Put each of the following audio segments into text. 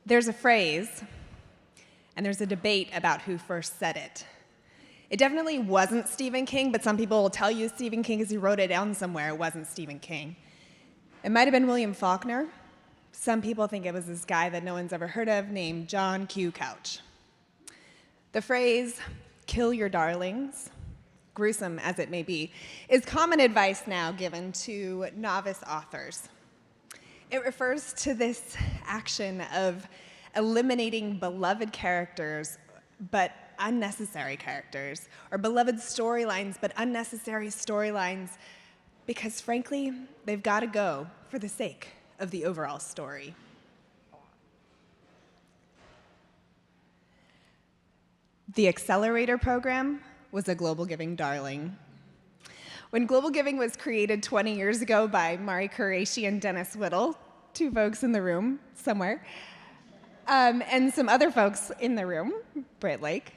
There's a phrase, and there's a debate about who first said it. It definitely wasn't Stephen King, but some people will tell you Stephen King because he wrote it down somewhere. It wasn't Stephen King. It might have been William Faulkner. Some people think it was this guy that no one's ever heard of named John Q. Couch. The phrase, "kill your darlings," gruesome as it may be, is common advice now given to novice authors. It refers to this action of eliminating beloved characters, but unnecessary characters, or beloved storylines, but unnecessary storylines, because frankly, they've got to go for the sake of the overall story. The Accelerator program was a GlobalGiving darling. When GlobalGiving was created 20 years ago by Mari Qureshi and Dennis Whittle, two folks in the room somewhere, and some other folks in the room, Britt Lake,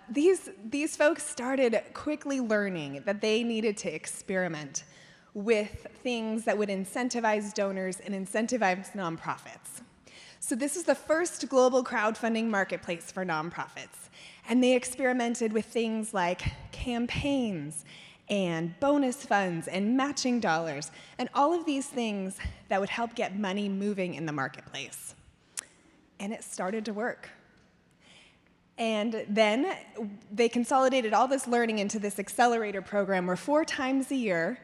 these folks started quickly learning that they needed to experiment with things that would incentivize donors and incentivize nonprofits. So this is the first global crowdfunding marketplace for nonprofits. And they experimented with things like campaigns and bonus funds and matching dollars and all of these things that would help get money moving in the marketplace. And it started to work. And then they consolidated all this learning into this accelerator program where 4 times a year,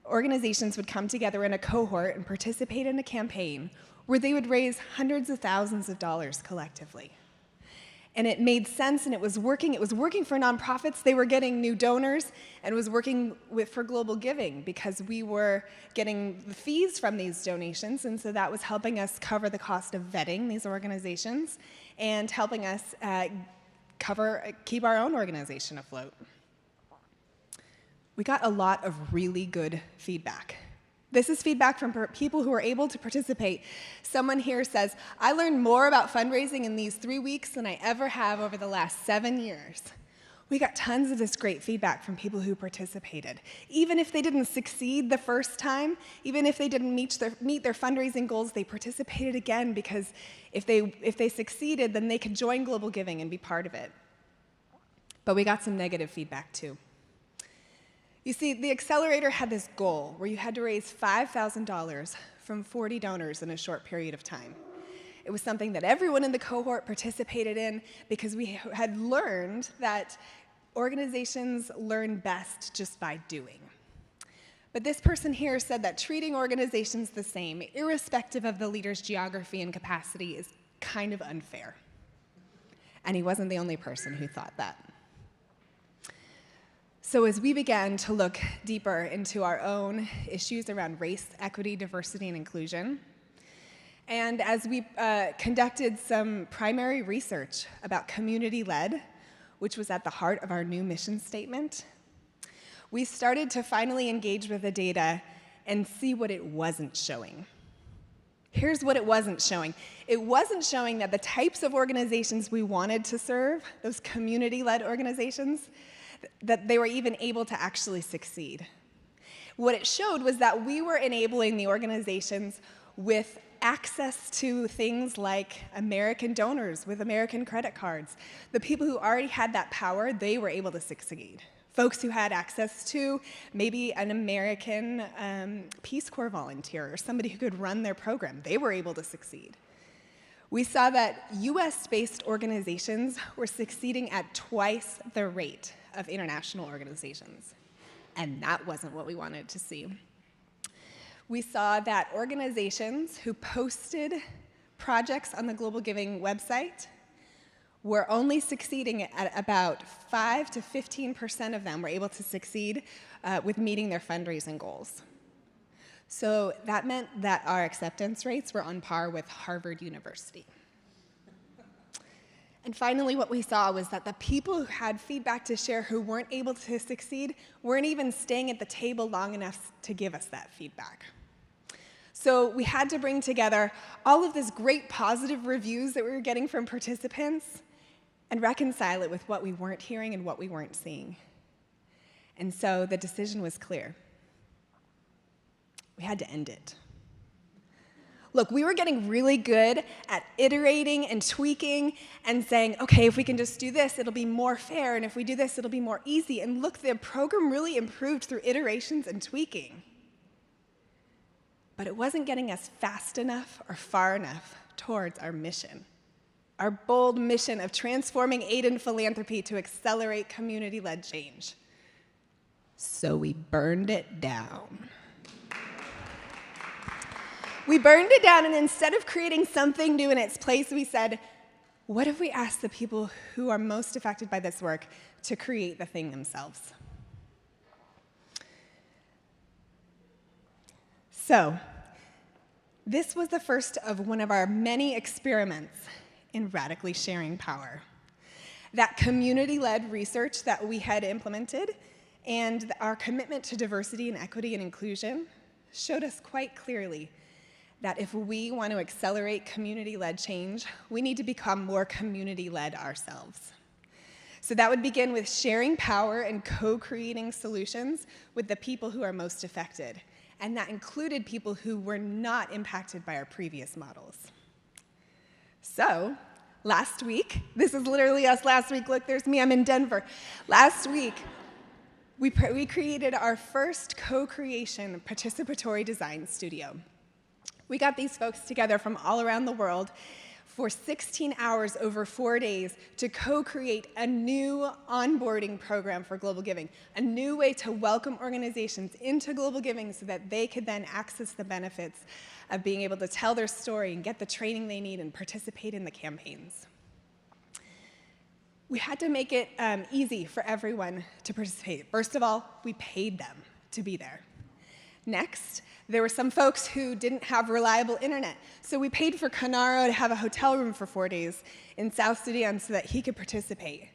organizations would come together in a cohort and participate in a campaign where they would raise hundreds of thousands of dollars collectively. And it made sense, and it was working. It was working for nonprofits. They were getting new donors, and it was working for GlobalGiving because we were getting the fees from these donations, and so that was helping us cover the cost of vetting these organizations and helping us keep our own organization afloat. We got a lot of really good feedback. This is feedback from people who are able to participate. Someone here says, "I learned more about fundraising in these 3 weeks than I ever have over the last 7 years." We got tons of this great feedback from people who participated. Even if they didn't succeed the first time, even if they didn't meet their fundraising goals, they participated again because if they succeeded, then they could join GlobalGiving and be part of it. But we got some negative feedback too. You see, the accelerator had this goal where you had to raise $5,000 from 40 donors in a short period of time. It was something that everyone in the cohort participated in because we had learned that organizations learn best just by doing. But this person here said that treating organizations the same, irrespective of the leader's geography and capacity, is kind of unfair. And he wasn't the only person who thought that. So as we began to look deeper into our own issues around race, equity, diversity, and inclusion, and as we conducted some primary research about community-led, which was at the heart of our new mission statement, we started to finally engage with the data and see what it wasn't showing. Here's what it wasn't showing. It wasn't showing that the types of organizations we wanted to serve, those community-led organizations, that they were even able to actually succeed. What it showed was that we were enabling the organizations with access to things like American donors with American credit cards. The people who already had that power, they were able to succeed. Folks who had access to maybe an American Peace Corps volunteer or somebody who could run their program, they were able to succeed. We saw that US-based organizations were succeeding at twice the rate of international organizations, and that wasn't what we wanted to see. We saw that organizations who posted projects on the GlobalGiving website were only succeeding at about 5 to 15% of them were able to succeed with meeting their fundraising goals. So that meant that our acceptance rates were on par with Harvard University. And finally, what we saw was that the people who had feedback to share who weren't able to succeed weren't even staying at the table long enough to give us that feedback. So we had to bring together all of this great positive reviews that we were getting from participants and reconcile it with what we weren't hearing and what we weren't seeing. And so the decision was clear. We had to end it. Look, we were getting really good at iterating and tweaking and saying, okay, if we can just do this, it'll be more fair, and if we do this, it'll be more easy. And look, the program really improved through iterations and tweaking. But it wasn't getting us fast enough or far enough towards our mission, our bold mission of transforming aid and philanthropy to accelerate community-led change. So we burned it down. We burned it down, and instead of creating something new in its place, we said, what if we ask the people who are most affected by this work to create the thing themselves? So, this was the first of one of our many experiments in radically sharing power. That community-led research that we had implemented and our commitment to diversity and equity and inclusion showed us quite clearly that if we want to accelerate community-led change, we need to become more community-led ourselves. So that would begin with sharing power and co-creating solutions with the people who are most affected. And that included people who were not impacted by our previous models. So, last week, this is literally us last week, look, there's me, I'm in Denver. Last week, we created our first co-creation participatory design studio. We got these folks together from all around the world for 16 hours over 4 days to co-create a new onboarding program for GlobalGiving, a new way to welcome organizations into GlobalGiving so that they could then access the benefits of being able to tell their story and get the training they need and participate in the campaigns. We had to make it easy for everyone to participate. First of all, we paid them to be there. Next, there were some folks who didn't have reliable internet, so we paid for Canaro to have a hotel room for 4 days in South Sudan so that he could participate.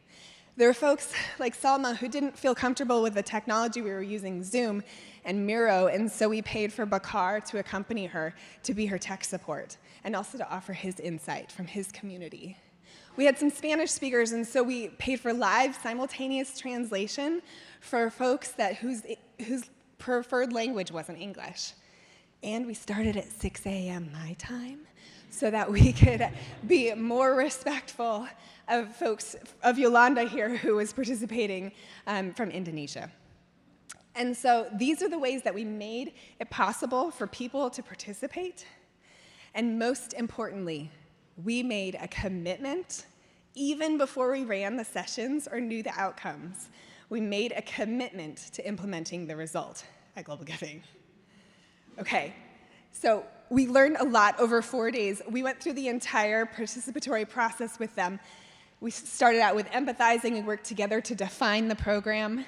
There were folks like Salma who didn't feel comfortable with the technology we were using, Zoom and Miro, and so we paid for Bakar to accompany her to be her tech support and also to offer his insight from his community. We had some Spanish speakers, and so we paid for live simultaneous translation for folks whose preferred language wasn't English. And we started at 6 a.m. my time so that we could be more respectful of folks, of Yolanda here who was participating from Indonesia. And so these are the ways that we made it possible for people to participate. And most importantly, we made a commitment even before we ran the sessions or knew the outcomes. We made a commitment to implementing the result at GlobalGiving. Okay, so we learned a lot over 4 days. We went through the entire participatory process with them. We started out with empathizing and worked together to define the program.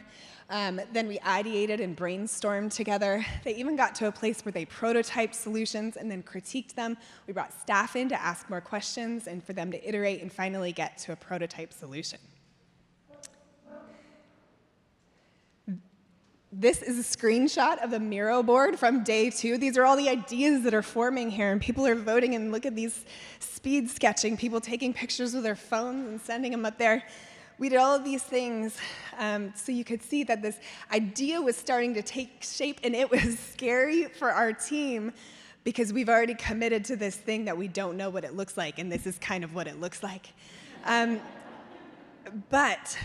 Then we ideated and brainstormed together. They even got to a place where they prototyped solutions and then critiqued them. We brought staff in to ask more questions and for them to iterate and finally get to a prototype solution. This is a screenshot of the Miro board from day 2. These are all the ideas that are forming here, and people are voting, and look at these speed sketching, people taking pictures with their phones and sending them up there. We did all of these things so you could see that this idea was starting to take shape, and it was scary for our team because we've already committed to this thing that we don't know what it looks like, and this is kind of what it looks like. But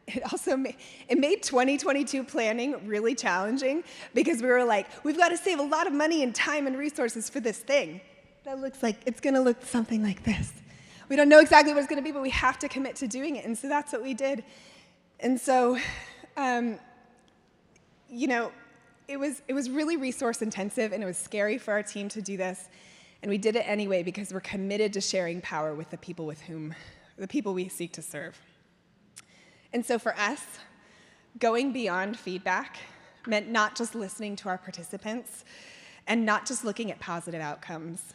it also made 2022 planning really challenging because we were like, we've got to save a lot of money and time and resources for this thing. That looks like, it's going to look something like this. We don't know exactly what it's going to be, but we have to commit to doing it. And so that's what we did. And so, you know, it was really resource intensive, and it was scary for our team to do this. And we did it anyway because we're committed to sharing power with the people we seek to serve. And so for us, going beyond feedback meant not just listening to our participants and not just looking at positive outcomes.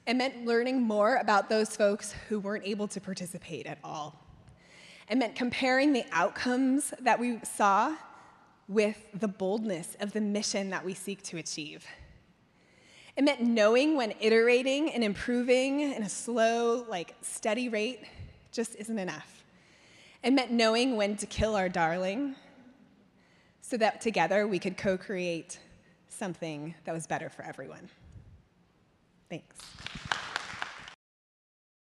It meant learning more about those folks who weren't able to participate at all. It meant comparing the outcomes that we saw with the boldness of the mission that we seek to achieve. It meant knowing when iterating and improving in a slow, steady rate just isn't enough. It meant knowing when to kill our darling so that together we could co-create something that was better for everyone. Thanks.